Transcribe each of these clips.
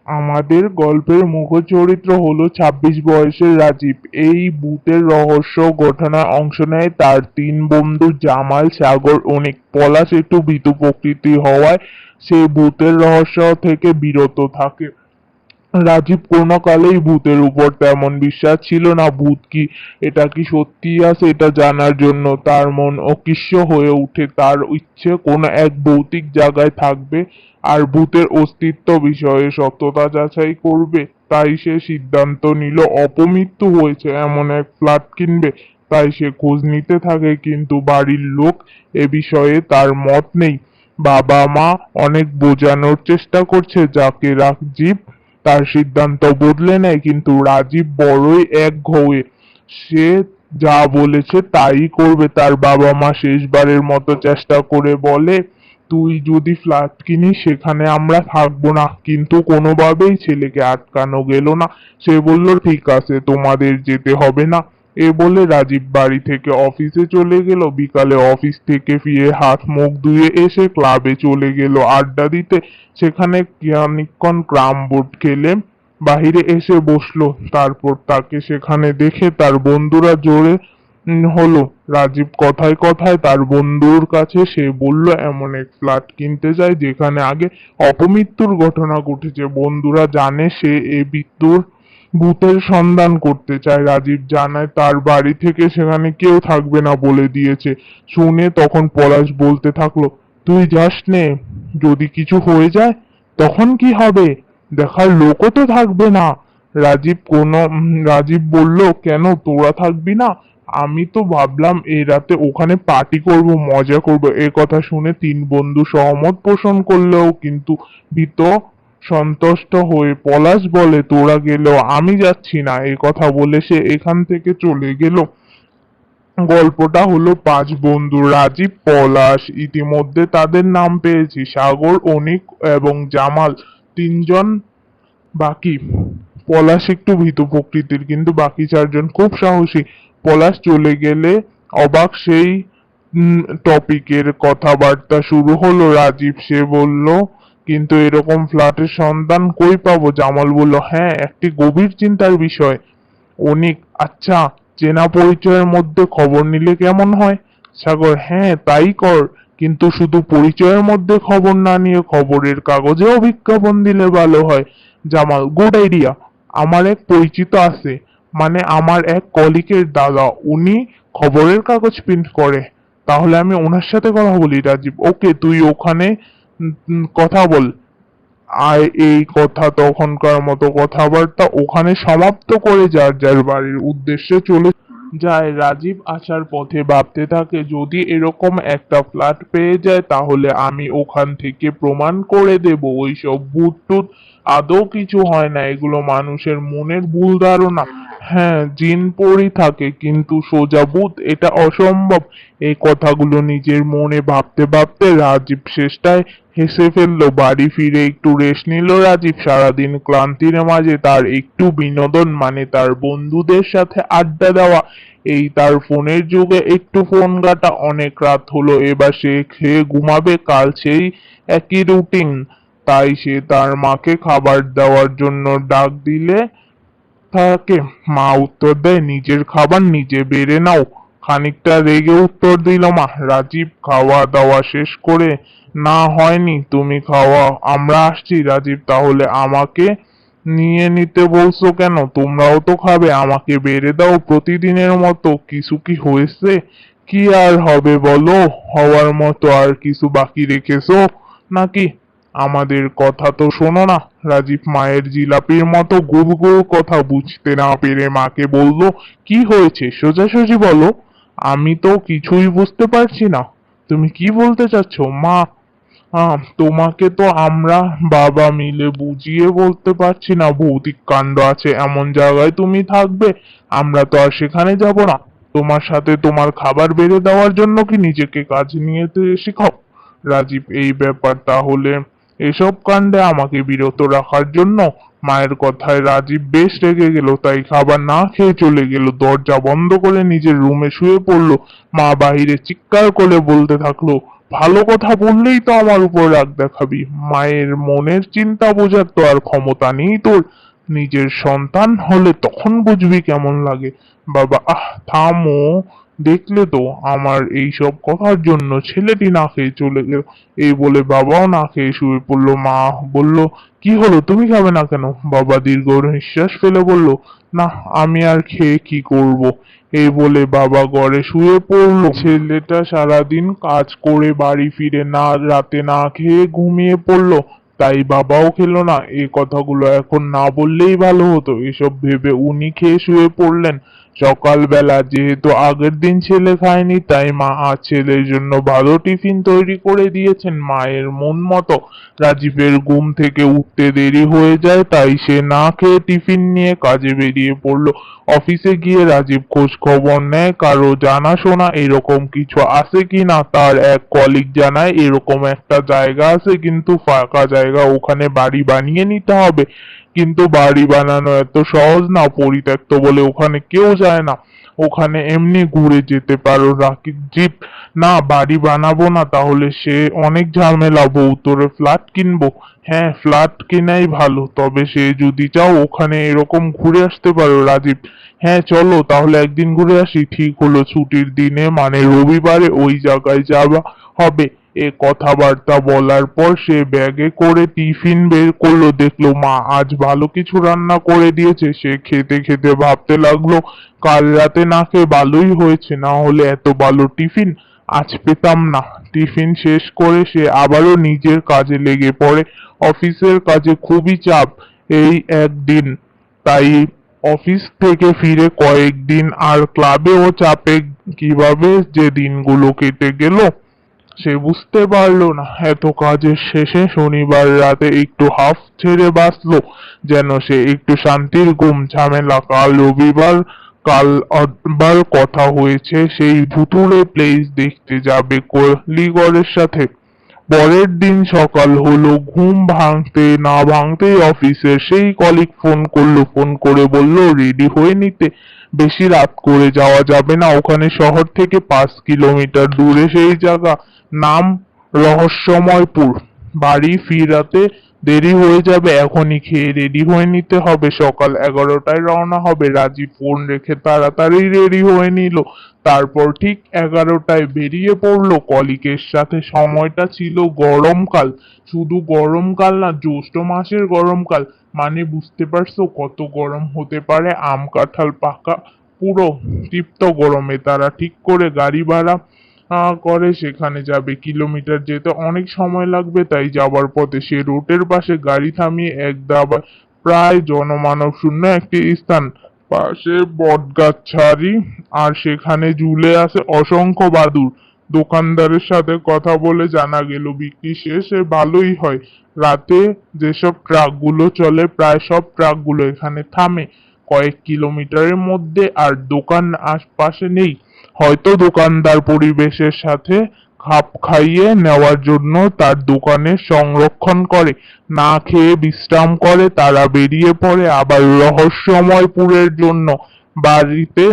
আমাদের গল্পের মুখ্য চরিত্র হলো ২৬ বয়সের রাজীব। এই ভূতের রহস্য ঘটনায় অংশ নেয় তার তিন বন্ধু জামাল, সাগর, অনিক। পলাশ একটু ভীতু প্রকৃতির হওয়ায় সে ভূতের রহস্য থেকে বিরত থাকে। রাজীব কোনো কালেই ভূতের উপর তেমন বিশ্বাস ছিল না। ভূত কি, এটা কি সত্যিই আছে এটা জানার জন্য তার মন অকৃষ্ট হয়ে ওঠে। তার ইচ্ছে কোনো এক ভৌতিক জায়গায় থাকবে আর ভূতের অস্তিত্ব বিষয়ে সত্যতা যাচাই করবে। তাই সে সিদ্ধান্ত নিল অপমৃত্যু হয়েছে এমন এক ফ্ল্যাট কিনবে। তাই সে খোঁজ নিতে থাকে, কিন্তু বাড়ির লোক এ বিষয়ে তার মত নেই। বাবা মা অনেক বোঝানোর চেষ্টা করছে যাকে রাজীব তার সিদ্ধান্ত বদলে নেয়, কিন্তু রাজীব বড়ই একঘয়ে। সে যা বলেছে তাই করবে। তার বাবা মা শেষবারের মতো চেষ্টা করে বলে, তুই যদি ফ্ল্যাট কিনিস সেখানে আমরা থাকবো না, কিন্তু কোনোভাবেই ছেলেকে আটকানো গেল না। সে বলল ঠিক আছে, তোমাদের যেতে হবে না। এ বলে রাজীব বাড়ি থেকে অফিসে চলে গেল। বিকালে অফিস থেকে ফিরে হাত মুখ ধুয়ে এসে ক্লাবে চলে গেল আড্ডা দিতে। সেখানে খানিকক্ষণ ক্যারাম বোর্ড খেলে বাহিরে এসে বসলো। তারপর তাকে সেখানে দেখে তার বন্ধুরা জোরে হলো। রাজীব কথায় কথায় তার বন্ধুর কাছে সে বলল এমন এক ফ্ল্যাট কিনতে চায় যেখানে আগে অপমৃত্যুর ঘটনা ঘটেছে। বন্ধুরা জানে সে এ মৃত্যুর ভূতের সন্ধান করতে চায়। রাজীব জানায় তার বাড়ি থেকে সেখানে কেউ থাকবে না বলে দিয়েছে। শুনে তখন পলাশ বলতে থাকলো, তুই যাস নে, যদি কিছু হয়ে যায় তখন কি হবে? দেখার লোকও তো থাকবে না। রাজীব বলল, কেন তোরা থাকবি না? আমি তো ভাবলাম এই রাতে ওখানে পার্টি করব, মজা করব। এ কথা শুনে তিন বন্ধু সহমত পোষণ করলেও কিন্তু ভীত সন্তুষ্ট হয়ে পলাশ বলে, তোরা গেলেও আমি যাচ্ছি না। এ কথা বলে সে এখান থেকে চলে গেল। গল্পটা হলো পাঁচ বন্ধু রাজীব, পলাশ। ইতিমধ্যে তাদের নাম পেয়েছি, সাগর, অনিক এবং জামাল। তিনজন বাকি। পলাশ একটু ভীতু প্রকৃতির, কিন্তু বাকি চারজন খুব সাহসী। পলাশ চলে গেলে অবাক সেই টপিকের কথাবার্তা শুরু হলো। রাজীব সে বলল, কিন্তু এরকম ফ্ল্যাটের সন্ধান কই পাবো? জামাল বলল, হ্যাঁ, একটি গভীর চিন্তার বিষয়। অনিক, আচ্ছা, চেনা পরিচয়ের মধ্যে খবর নিলে কেমন হয়? সাগর, হ্যাঁ তাই কর, কিন্তু শুধু পরিচয়ের মধ্যে খবর না নিয়ে খবরের কাগজেও বিজ্ঞাপন দিলে ভালো হয়। Jamal, good idea. আমার এক পরিচিত আছে, মানে আমার এক কলিগের দাদা, উনি খবরের কাগজ প্রিন্ট করে। তাহলে আমি ওনার সাথে কথা বলি। রাজীব, ওকে, তুই ওখানে কথা বল। আর এই কথা তখনকার মতো কথাবার্তা ওখানে সমাপ্ত করে যার যার বাড়ির উদ্দেশ্যে চলে যায়। রাজীব আসার পথে ভাবতে থাকে, যদি এরকম একটা ফ্ল্যাট পেয়ে যায় তাহলে আমি ওখান থেকে প্রমাণ করে দেব ওইসব ভূত টুত আদৌ কিছু হয় না, এগুলো মানুষের মনের ভুল ধারণা। হ্যাঁ, জিন পরি থাকে, কিন্তু সোজা ভূত এটা অসম্ভব। এই কথাগুলো নিজের মনে ভাবতে ভাবতে রাজীব শেষটায় হেসে ফেললো। বাড়ি ফিরে একটু রেস্ট নিল রাজীব। সারাদিন ক্লান্তির মাঝে তার একটু বিনোদন, মানে তার বন্ধুদের সাথে আড্ডা দেওয়া। এই তার ফোনের যুগে একটু ফোন ঘাঁটা। অনেক রাত হলো, এবার সে খেয়ে ঘুমাবে। কাল সেই একই রুটিন। তাই সে তার মাকে খাবার দেওয়ার জন্য ডাক দিলে থাকে। মা উত্তর দেয়, নিজের খাবার নিজে বেড়ে নাও। খানিকটা রেগে উত্তর দিল মা। রাজীব খাওয়া দাওয়া শেষ করে, না হয়নি, তুমি খাওয়া, আমরা আসছি। রাজীব, তাহলে আমাকে নিয়ে নিতে বলছো কেন? তোমরাও তো খাবে, আমাকে বেড়ে দাও প্রতিদিনের মতো। কিছু কি হয়েছে? কি আর হবে বলো? হওয়ার মতো আর কিছু বাকি রেখেছো নাকি? আমাদের কথা তো শোনো না। রাজীব মায়ের জিলাপির মতো গুড় গুড় কথা বুঝতে না পেরে মাকে বলল, কি হয়েছে সোজাসুজি বলো। আমি তো কিছুই বুঝতে পারছি না, তুমি কি বলতে চাচ্ছ মা? তোমাকে তো আমরা বাবা মিলে বুঝিয়ে বলতে পারছি না। ভৌতিক কাণ্ড আছে এমন জায়গায় তুমি থাকবে, আমরা তো আর সেখানে যাব না। তোমার সাথে তোমার খাবার বেড়ে দেওয়ার জন্য কি নিজেকে কাজ নিয়ে শিখাও? রাজীব, এই ব্যাপার তাহলে? এসব কাণ্ডে আমাকে বিরত রাখার জন্য? মায়ের কথায় রাজীব বেশ রেগে গেল, তাই খাবার না খেয়ে চলে গেল। দরজা বন্ধ করে নিজের রুমে শুয়ে পড়লো। মা বাহিরে চিৎকার করে বলতে থাকলো, ভালো কথা বললেই তো আমার উপর রাগ দেখাবি? মায়ের মনের চিন্তা বোঝার তো আর ক্ষমতা নেই তোর। নিজের সন্তান হলে তখন বুঝবি কেমন লাগে। বাবা, থামো। দেখলে তো আমার এই সব কথার জন্য ছেলেটি না খেয়ে চলে গেল। এই বলে বাবাও না খেয়ে শুয়ে পড়লো। মা বলল, কি হলো, তুমি খাবে না কেন? বাবা দীর্ঘ নিঃশ্বাস ফেলে বলল, না, আমি আর খেয়ে কি করব। এই বলে বাবা ঘরে শুয়ে পড়লো। ছেলেটা সারাদিন কাজ করে বাড়ি ফিরে রাতে না খেয়ে ঘুমিয়ে পড়লো। তাই বাবাও খেলো না। এই কথাগুলো এখন না বললেই ভালো হতো, এসব ভেবে উনি খেয়ে শুয়ে পড়লেন। সকালবেলা যেহেতু আগের দিন ছেলে খায়নি, তাই মা আজ ছেলের জন্য ভালো টিফিন তৈরি করে দিয়েছেন মায়ের মন মতো। রাজীবের ঘুম থেকে উঠতে দেরি হয়ে যায়, তাই সে না খেয়ে টিফিন নিয়ে কাজে বেরিয়ে পড়লো। অফিসে গিয়ে রাজীব খোঁজ খবর নেয় কারো জানাশোনা এরকম কিছু আছে কিনা। তার এক কলিগ জানায় এরকম একটা জায়গা আছে, কিন্তু ফাঁকা জায়গা, ওখানে বাড়ি বানিয়ে নিতে হবে। কিন্তু বাড়ি বানানো এত সহজ না, পরিত্যক্ত বলে ওখানে কেউ যায় না। ওখানে এমনি ঘুরে যেতে পারো। রাজীব, না, বাড়ি বানাবো না, তাহলে সে অনেক ঝামেলা, বউ তোরে ফ্ল্যাট কিনবো। হ্যাঁ, ফ্ল্যাট কেনাই ভালো, তবে সে যদি চাও ওখানে এরকম ঘুরে আসতে পারো। রাজীব, হ্যাঁ চলো তাহলে একদিন ঘুরে আসি। ঠিক হলো, ছুটির দিনে মানে রবিবারে ওই জায়গায় যাওয়া হবে। এ কথাবার্তা বলার পর সে ব্যাগে করে টিফিন বের করলো। দেখলো মা আজ ভালো কিছু রান্না করে দিয়েছে। সে খেতে খেতে ভাবতে লাগলো, কাল রাতে না খেয়ে ভালোই হয়েছে, না হলে এত ভালো টিফিন আজ পেতাম না। টিফিন শেষ করে সে আবারও নিজের কাজে লেগে পড়ে। অফিসের কাজে খুবই চাপ এই একদিন, তাই অফিস থেকে ফিরে কয়েকদিন আর ক্লাবেও চাপে কিভাবে যে দিনগুলো কেটে গেল সে বুঝতে পারলো না। এত কাজের শেষে শনিবার রাতে একটু হাফ ছেড়ে বাঁচলো, যেন সে একটু শান্তির ঘুম। ঝামেলা কাল রবিবার। কাল আবার কথা হয়েছে সেই ভুতুড়ে প্লেস দেখতে যাবে কলিগরের সাথে। পরের দিন সকাল হলো, ঘুম ভাঙতে না ভাঙতেই অফিসের সেই কলিগ ফোন করলো। ফোন করে বলল রেডি হয়ে নিতে, বেশি রাত করে যাওয়া যাবে না, ওখানে শহর থেকে 5 কিলোমিটার দূরে সেই জায়গা, নাম রহস্যময়পুর। বাড়ি ফিরাতে দেরি হয়ে যাবে, এখনই খেয়ে রেডি হয়ে নিতে হবে। সকাল 11টায় রওনা হবে। রাজীব ফোন রেখে তাড়াতাড়ি রেডি হয়ে নিল। তারপর ঠিক 11টায় বেরিয়ে পড়লো কলিগের সাথে। সময়টা ছিল গরমকাল। শুধু গরমকাল না, জ্যৈষ্ঠ মাসের গরমকাল। মানে বুঝতে পারছো কত গরম হতে পারে। আম কাঁঠাল পাকা পুরো তীব্র গরমে তারা ঠিক করে গাড়ি ভাড়া করে সেখানে যাবে। কিলোমিটার যেতে অনেক সময় লাগবে, তাই যাবার পথে সে রোডের পাশে গাড়ি থামিয়ে এক দাবা প্রায় জনমানব শূন্য একটি স্থান, পাশে বটগাছ ছাড়ি, আর সেখানে ঝুলে আছে অসংখ্য বাদুড়। দোকানদারের সাথে কথা বলে জানা গেল বিক্রি শেষে ভালোই হয়। রাতে যেসব ট্রাকগুলো চলে প্রায় সব ট্রাকগুলো এখানে থামে কয়েক কিলোমিটারের মধ্যে, আর দোকান আশপাশে নেই। হয়তো দোকানদার পরিবেশের সাথে খাপ খাইয়ে নেওয়ার জন্য তার দোকানে সংরক্ষণ করে। না খেয়ে বিশ্রাম করে তারা বেরিয়ে পড়ে আবার রহস্যময়পুরের জন্য। বাড়িতে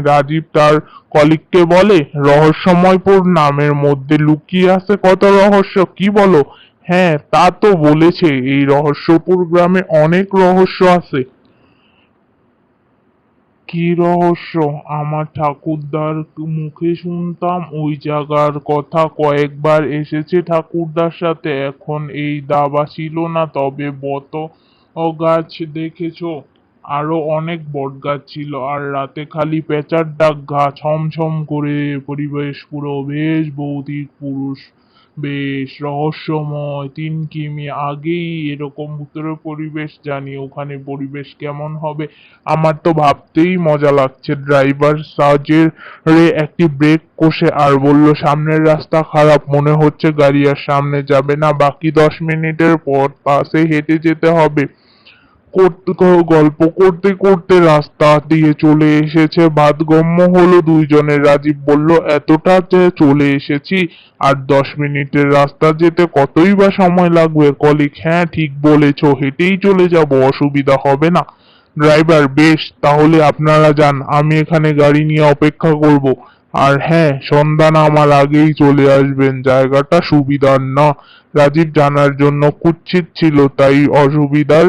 রাজীব তার কলিগকে বলে, রহস্যময়পুর নামের মধ্যে লুকিয়ে আছে কত রহস্য, কি বলো? হ্যাঁ, তা তো বলেছে, এই রহস্যপুর গ্রামে অনেক রহস্য আছে। কি রহস্য? আমার ঠাকুরদার মুখে শুনতাম ওই জায়গার কথা, কয়েকবার এসেছে ঠাকুরদার সাথে। এখন এই দাবা ছিল না, তবে বট গাছ দেখেছো? আরো অনেক বট গাছ ছিল, আর রাতে খালি পেঁচার ডাক, গা ছমছম করে, পরিবেশ পুরো বেশ ভৌতিক, পুরুষ বেশ রহস্যময়। 3 কিমি আগেই এরকম ভুতুড়ে পরিবেশ জানি, ওখানে পরিবেশ কেমন হবে আমার তো ভাবতেই মজা লাগছে। ড্রাইভার সার্জেন্ট একটি ব্রেক কষে আর বলল, সামনের রাস্তা খারাপ, মনে হচ্ছে গাড়ি আর সামনে যাবে না। বাকি 10 মিনিটের পথ পাশে হেঁটে যেতে হবে। গল্প করতে করতে রাস্তা দিয়ে চলে এসেছে বাদগম্য হলো দুইজনের। রাজীব বলল, এতটা যে চলে এসেছি, আর 10 মিনিটের রাস্তা যেতে কতই বা সময় লাগবে? কলিগ, হ্যাঁ ঠিক বলেছ, হেঁটেই চলে যাব, অসুবিধা হবে না। ড্রাইভার, বেশ, তাহলে আপনারা যান, আমি এখানে গাড়ি নিয়ে অপেক্ষা করব। আর হ্যাঁ, সন্ধ্যা নামার আগেই চলে আসবেন, জায়গাটা সুবিধার না। রাজীব জানার জন্য কুৎসিত ছিল, তাই অসুবিধার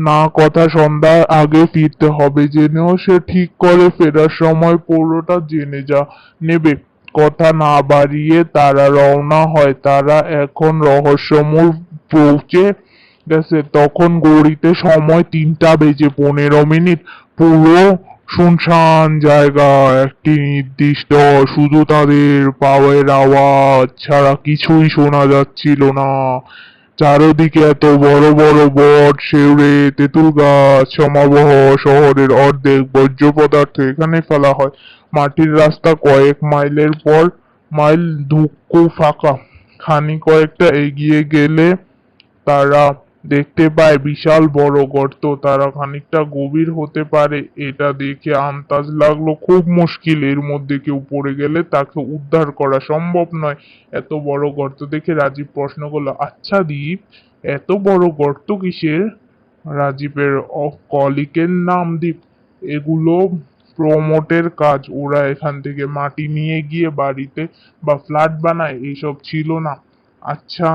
না কথা, সন্ধ্যার আগে ফিরতে হবে জেনেও সে ঠিক করে ফেরার সময় পুরোটা জেনে নেবে। কথা না বাড়িয়ে তারা রওনা হয়। তারা এখন রহস্যমূল পৌঁছে গেছে। তখন ঘড়িতে সময় 3:15। পুরো শুনশান জায়গা, একটি নির্দিষ্ট, শুধু তাদের পায়ের আওয়াজ ছাড়া কিছুই শোনা যাচ্ছিল না। চারদিকে এত বড় বড় বট, শেওড়ে, তেঁতুল গাছ সমাবহ। শহরের অর্ধেক বর্জ্য পদার্থ এখানে ফেলা হয়। মাটির রাস্তা কয়েক মাইলের পর মাইল ধুঁকু ফাঁকা। খানি কয়েকটা এগিয়ে গেলে তারা দেখতে পায় বিশাল বড় গর্ত। তারা খানিকটা গভীর হতে পারে এটা দেখে আন্দাজ লাগলো খুব মুশকিল। এর মধ্যে কেউ পড়ে গেলে তাকে উদ্ধার করা সম্ভব নয়। এত বড় গর্ত দেখে রাজীব প্রশ্ন করলো, আচ্ছা দীপ, এত বড় গর্ত কিসের? রাজীবের কলিগের নাম দীপ। এগুলো প্রমোটের কাজ। ওরা এখান থেকে মাটি নিয়ে গিয়ে বাড়িতে বা ফ্ল্যাট বানায়। এইসব ছিল না? আচ্ছা,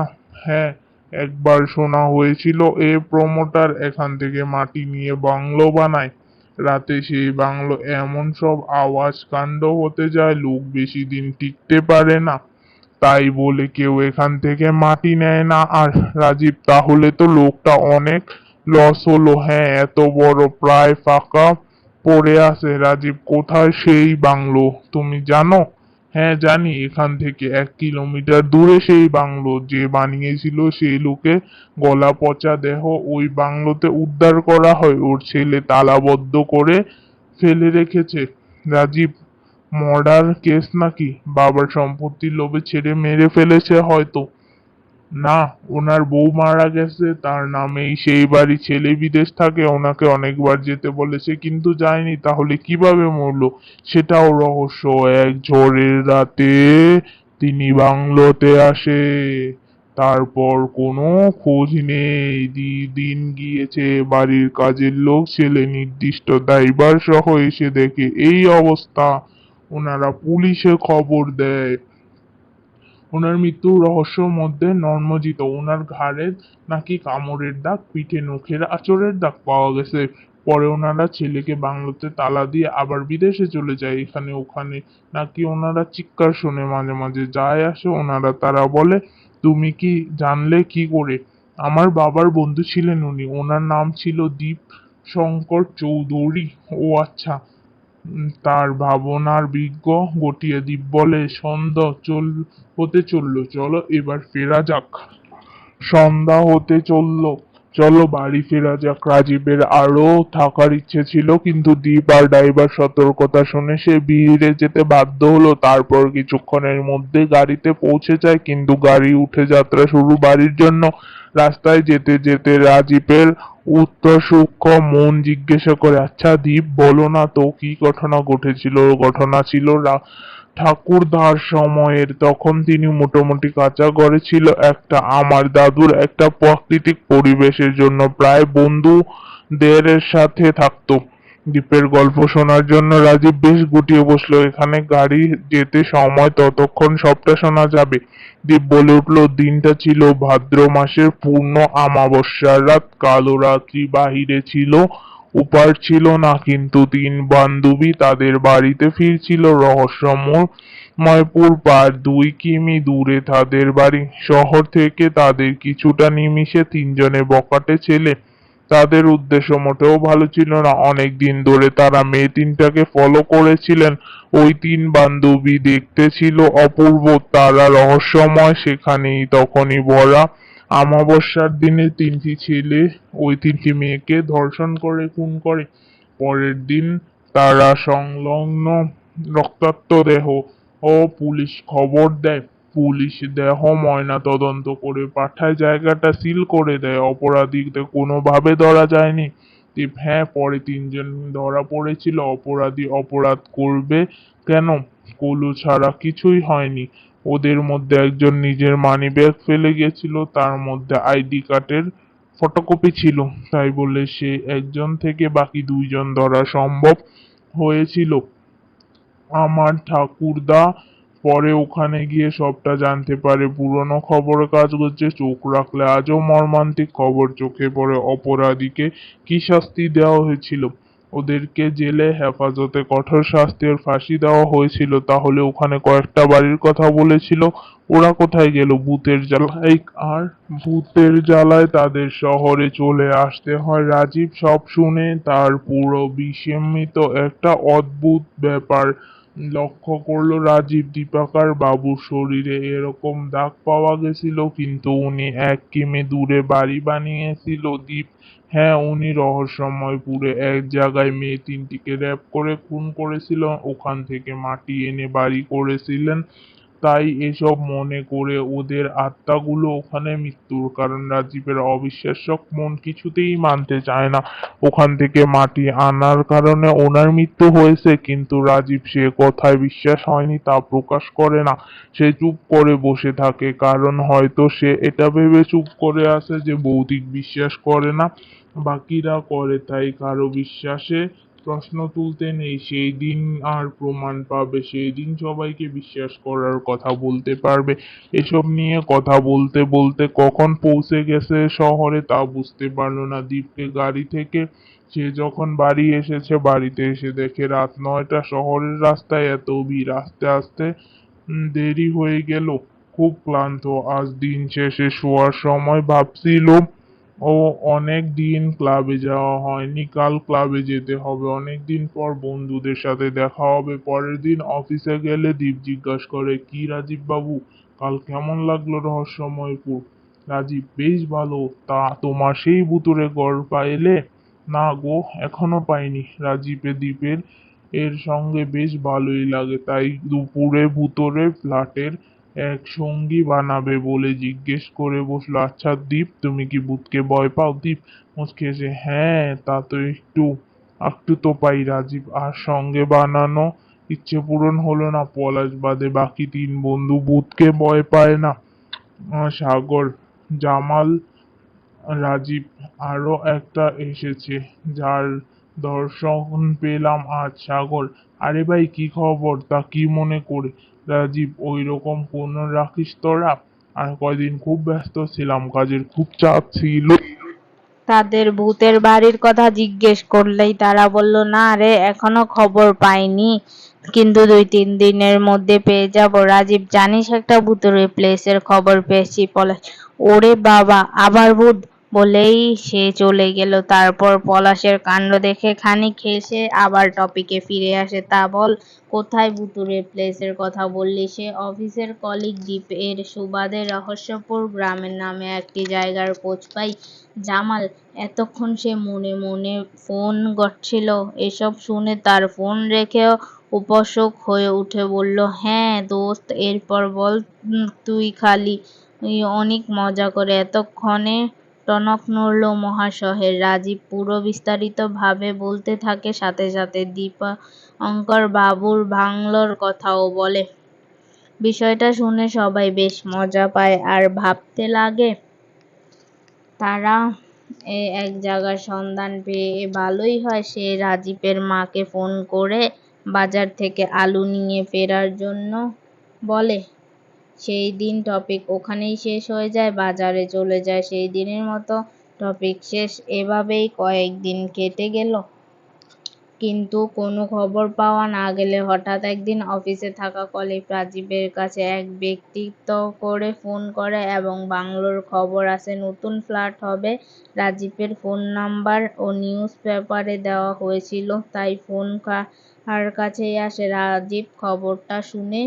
হ্যাঁ, একবার শোনা হয়েছিল এ প্রমোটার এখান থেকে মাটি নিয়ে বাংলো বানায়। রাতে সেই বাংলো এমন সব আওয়াজ কাণ্ড হতে যায়, লোক বেশি দিন টিকতে পারে না। তাই বলে কেউ এখান থেকে মাটি নেয় না। আর রাজীব, তাহলে তো লোকটা অনেক লস হলো। হ্যাঁ, এত বড় প্রায় ফাঁকা পড়ে আছে। রাজীব, কোথায় সেই বাংলো তুমি জানো? হ্যাঁ জানি, এখান থেকে 1 কিলোমিটার দূরে সেই বাংলো। যে বানিয়েছিল সেই লোকে গলা পচা দেহ ওই বাংলোতে উদ্ধার করা হয়। ওর ছেলে তালাবদ্ধ করে ফেলে রেখেছে। রাজীব, মর্ডার কেস নাকি? বাবার সম্পত্তির লোভে ছেড়ে মেরে ফেলেছে হয়তো। না, ওনার বউ মারা গেছে, তার নামেই সেই বাড়ি। ছেলে বিদেশ থাকে, ওনাকে অনেকবার যেতে বলেছে কিন্তু যায়নি। তাহলে কিভাবে মরলো সেটাও রহস্য। এক ঝড়ের রাতে তিনি বাংলোতে আসে, তারপর কোনো খোঁজ নেই। দিন গিয়েছে, বাড়ির কাজের লোক, ছেলে নির্দিষ্ট দায়ভার সহ এসে দেখে এই অবস্থা। ওনারা পুলিশে খবর দেয়। ওনার মৃত্যুর রহস্যর মধ্যে নর্মজিত। ওনার ঘাড়ে নাকি কামড়ের দাগ, পিঠে নখের আঁচড়ের দাগ পাওয়া গেছে। পরে ওনারা ছেলেকে বাংলোতে তালা দিয়ে আবার বিদেশে চলে যায়। এখানে ওখানে নাকি ওনারা চিৎকার শুনে মাঝে মাঝে যায় আসে ওনারা। তারা বলে, তুমি কি জানলে কি করে? আমার বাবার বন্ধু ছিলেন উনি, ওনার নাম ছিল দীপ শঙ্কর চৌধুরী। ও আচ্ছা। তার ভাবনার বিজ্ঞ গটিয়া দ্বীপ বলে, সন্ধ্যা হতে চললো, চলো এবার ফেরা যাক। সন্ধ্যা হতে চললো, চলো বাড়ি ফেরা যাক। রাজীবের আরো থাকার ইচ্ছে ছিল, কিন্তু দ্বীপ আর ড্রাইভার সতর্কতা শুনে সে বিড়ে যেতে বাধ্য হলো। তারপর কিছুক্ষণের মধ্যে গাড়িতে পৌঁছে যায়, কিন্তু গাড়ি উঠে যাত্রা শুরু বাড়ির জন্য। রাস্তায় যেতে যেতে রাজীবের উত্তর সূক্ষ্ম মন জিজ্ঞাসা করে, আচ্ছা দীপ, বলো না তো কি ঘটনা ঘটেছিল? ঘটনা ছিল ঠাকুরদার সময়ের। তখন তিনি মোটামুটি কাঁচা ঘরে ছিল একটা। আমার দাদুর একটা প্রাকৃতিক পরিবেশের জন্য প্রায় বন্ধুদের সাথে থাকতো। দ্বীপের গল্প শোনার জন্য রাজীব বেশ গুটিয়ে বসলো। এখানে গাড়ি যেতে সময় ততক্ষণ সবটা শোনা যাবে। দ্বীপ বলে উঠল, দিনটা ছিল ভাদ্র মাসের পূর্ণ আমাবস্যার রাত। কালো রাত্রি বাহিরে ছিল, উপার ছিল না। কিন্তু 3 বান্ধবী তাদের বাড়িতে ফিরছিল। রহস্যময়পুর পার 2 কিমি দূরে তাদের বাড়ি। শহর থেকে তাদের কিছুটা নিমিষে 3জনে বখাটে ছেলে। তাদের উদ্দেশ্য মোটেও ভালো ছিল না। অনেক দিন ধরে তারা মেয়ে 3টাকে ফলো করেছিলেন। ওই 3 বান্ধবী দেখতে ছিল অপূর্ব, তারা রহস্যময়। সেখানেই তখনই ভরা আমাবস্যার দিনে 3টি ছেলে ওই 3টি মেয়েকে ধর্ষণ করে খুন করে। পরের দিন তারা সংলগ্ন রক্তাক্ত দেহ ও পুলিশ খবর দেয়। পুলিশ দেহ ময়না তদন্ত করে পাঠায়, জায়গাটা সিল করে দেয়। অপরাধীদের কোনোভাবে ধরা যায়নি। হ্যাঁ, পরে 3জন ধরা পড়েছিল। অপরাধী অপরাধ করবে কেন? কলু ছাড়া কিছুই হয়নি। ওদের মধ্যে একজন নিজের মানিব্যাগ ফেলে গেছিল, তার মধ্যে আইডি কার্ডের ফটোকপি ছিল। তাই বলে সে একজন থেকে বাকি 2জন ধরা সম্ভব হয়েছিল। আমার ঠাকুরদা পরে ওখানে গিয়ে সবটা জানতে পারে। পুরনো খবরের কাগজে চোখ রাখলে আজও মর্মান্তিক খবর চোখে পড়ে। অপরাধীকে কি শাস্তি দেওয়া হয়েছিল? ওদেরকে জেলে হেফাজতে কঠোর শাস্তি আর ফাঁসি দেওয়া হয়েছিল। তাহলে ওখানে কয়েকটা বাড়ির কথা বলেছিল, ওরা কোথায় গেল? ভূতের জ্বালায় তাদের শহরে চলে আসতে হয়। রাজীব সব শুনে তার পুরো বিস্মিত। একটা অদ্ভুত ব্যাপার লক্ষ্য করলো রাজীব। দীপাকার বাবুর শরীরে এরকম দাগ পাওয়া গেছিল, কিন্তু উনি এক কিমি দূরে বাড়ি বানিয়েছিল। দ্বীপ, হ্যাঁ, উনি রহস্যময়পুরে এক জায়গায় মেয়ে তিনটিকে র্যাপ করে খুন করেছিল, ওখান থেকে মাটি এনে বাড়ি করেছিলেন। তাই এসব মনে করে ওদের আত্মাগুলো ওখানে মৃত্যুর কারণ। রাজীবের অবিশ্বাস্য মন কিছুতেই মানতে চায় না ওখান থেকে মাটি আনার কারণে ওনার মৃত্যু হয়েছে, কিন্তু রাজীব সে কথায় বিশ্বাস হয়নি তা প্রকাশ করে না। সে চুপ করে বসে থাকে, কারণ হয়তো সে এটা ভেবে চুপ করে আছে যে ভৌতিক বিশ্বাস করে না, বাকিরা করে, তাই কারো বিশ্বাসে প্রশ্ন তুলতে নেই। সেই দিন আর প্রমাণ পাবে, সেই দিন সবাইকে বিশ্বাস করার কথা বলতে পারবে। এসব নিয়ে কথা বলতে বলতে কখন পৌঁছে গেছে শহরে তা বুঝতে পারলো না। দীপকে গাড়ি থেকে সে যখন বাড়ি এসেছে, বাড়িতে এসে দেখে রাত 9টা। শহরের রাস্তায় এত ভিড়, আস্তে আস্তে দেরি হয়ে গেল। খুব ক্লান্ত আজ। দিন শেষে শোয়ার সময় ভাবছিল ও অনেক দিন ক্লাবে যাওয়া হয়নি, কাল ক্লাবে যেতে হবে। অনেক দিন পর বন্ধুদের সাথে দেখা হবে। পরের দিন অফিসে গেলে দীপ জিজ্ঞাসা করে, কি রাজীব বাবু, কাল কেমন লাগলো রহস্যময়পুর? রাজীব, বেশ ভালো। তা তোমার সেই ভুতুড়ে গড় পাইলে? না গো, এখনো পাইনি। রাজীবে দ্বীপের এর সঙ্গে বেশ ভালোই লাগে, তাই দুপুরে ভুতুড়ে ফ্ল্যাটের এক সঙ্গী বানাবে বলে জিজ্ঞেস করে বসলো। আচ্ছা দীপ, তুমি কি ভূতকে ভয় পাও? দীপ মুচকি হেসে, হ্যাঁ, তা তো একটু একটু তো পাই। রাজীব, আর সঙ্গে বানানো ইচ্ছে পূরণ হলো না। পলাশ বাদে বাকি তিন বন্ধু ভূতকে ভয় পায় না। সাগর, জামাল, রাজীব, আরো একটা এসেছে যার দর্শন পেলাম আজ। সাগর, আরে ভাই, কি খবর? তা কি মনে করে? রাজীব, ওই রকম কোন রাখিস তোরা? আর কয়দিন খুব ব্যস্ত ছিলাম, কাজের খুব চাপ ছিল। তাদের ভূতের বাড়ির কথা জিজ্ঞেস করলেই তারা বলল, না রে, এখনো খবর পাইনি, কিন্তু 2-3 দিনের মধ্যে পেয়ে যাব। রাজীব, জানিস একটা ভূতের প্লেসের খবর পেয়েছি। পলাশ, ওরে বাবা, আবার ভূত? বলেই সে চলে গেল। তারপর পলাশের কাণ্ড দেখে খানিক হেসে আবার টপিকে ফিরে আসে। তা বল, কোথায় ভুতুড়ে প্লেসের কথা বললি? সে অফিসের কলিগ দ্বীপ এর সুবাদে রহস্যপুর গ্রামের নামে একটি জায়গার খোঁজ পাই। জামাল এতক্ষণ সে মনে মনে ফোন করছিল। এসব শুনে তার ফোন রেখেও উপশক হয়ে উঠে বলল, হ্যাঁ দোস্ত, এরপর বল। তুই খালি অনেক মজা করে। এতক্ষণে টনক নড়ল মহাশয়ের। রাজীব পুরো বিস্তারিত ভাবে বলতে থাকে, সাথে সাথে দীপঙ্কর বাবুর বাংলোর কথাও বলে। বিষয়টা শুনে সবাই বেশ মজা পায় আর ভাবতে লাগে তারা এক জায়গার সন্ধান পেয়ে ভালোই হয়। সে রাজীবের মাকে ফোন করে বাজার থেকে আলু নিয়ে ফেরার জন্য বলে। সেই দিন টপিক ওখানেই শেষ হয়ে যায়। বাজারে চলে যায়। সেই দিনের মতো টপিক শেষ। এভাবেই কয়েকদিন কেটে গেল, কিন্তু কোনো খবর পাওয়া না গেলে হঠাৎ একদিন অফিসে থাকা কলিগ রাজীবের কাছে এক ব্যক্তিত্ব করে ফোন করে এবং বাংলোর খবর আছে, নতুন ফ্ল্যাট হবে। রাজীবের ফোন নাম্বার ও নিউজ পেপারে দেওয়া হয়েছিল, তাই ফোন কার কাছেই আসে। রাজীব খবরটা শুনে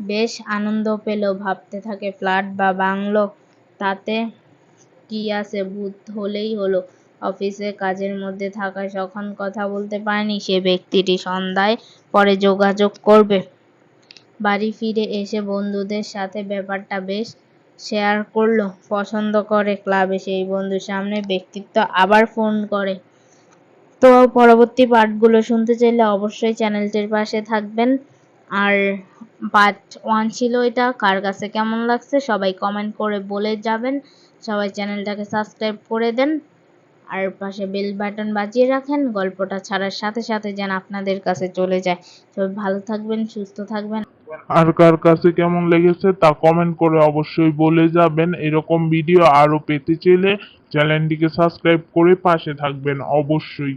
বেশ আনন্দ পেল। ভাবতে থাকে, ফ্ল্যাট বা বাংলো, তাতে কি আছে, ভূত হলেই হলো। অফিসে কাজের মধ্যে থাকায় যখন কথা বলতে পারেনি, সে ব্যক্তিটি সন্ধ্যায় পরে যোগাযোগ করবে। বাড়ি ফিরে এসে বন্ধুদের সাথে ব্যাপারটা বেশ শেয়ার করলো। পছন্দ করে ক্লাবে সেই বন্ধুর সামনে ব্যক্তিত্ব আবার ফোন করে। তো পরবর্তী পার্টগুলো শুনতে চাইলে অবশ্যই চ্যানেলটির পাশে থাকবেন। আর পার্ট 1 ছিল এটা। কার কাছে কেমন লাগছে সবাই কমেন্ট করে বলে যাবেন। সবাই চ্যানেলটাকে সাবস্ক্রাইব করে দেন। আর পাশে বেল বাটন বাজিয়ে রাখেন, গল্পটা ছাড়ার সাথে সাথে যেন আপনাদের কাছে চলে যায়। সবাই ভালো থাকবেন, সুস্থ থাকবেন। আর কার কাছে কেমন লেগেছে তা কমেন্ট করে অবশ্যই বলে যাবেন। এরকম ভিডিও আরো পেতে চাইলে চ্যানেলটিকে সাবস্ক্রাইব করে পাশে থাকবেন অবশ্যই।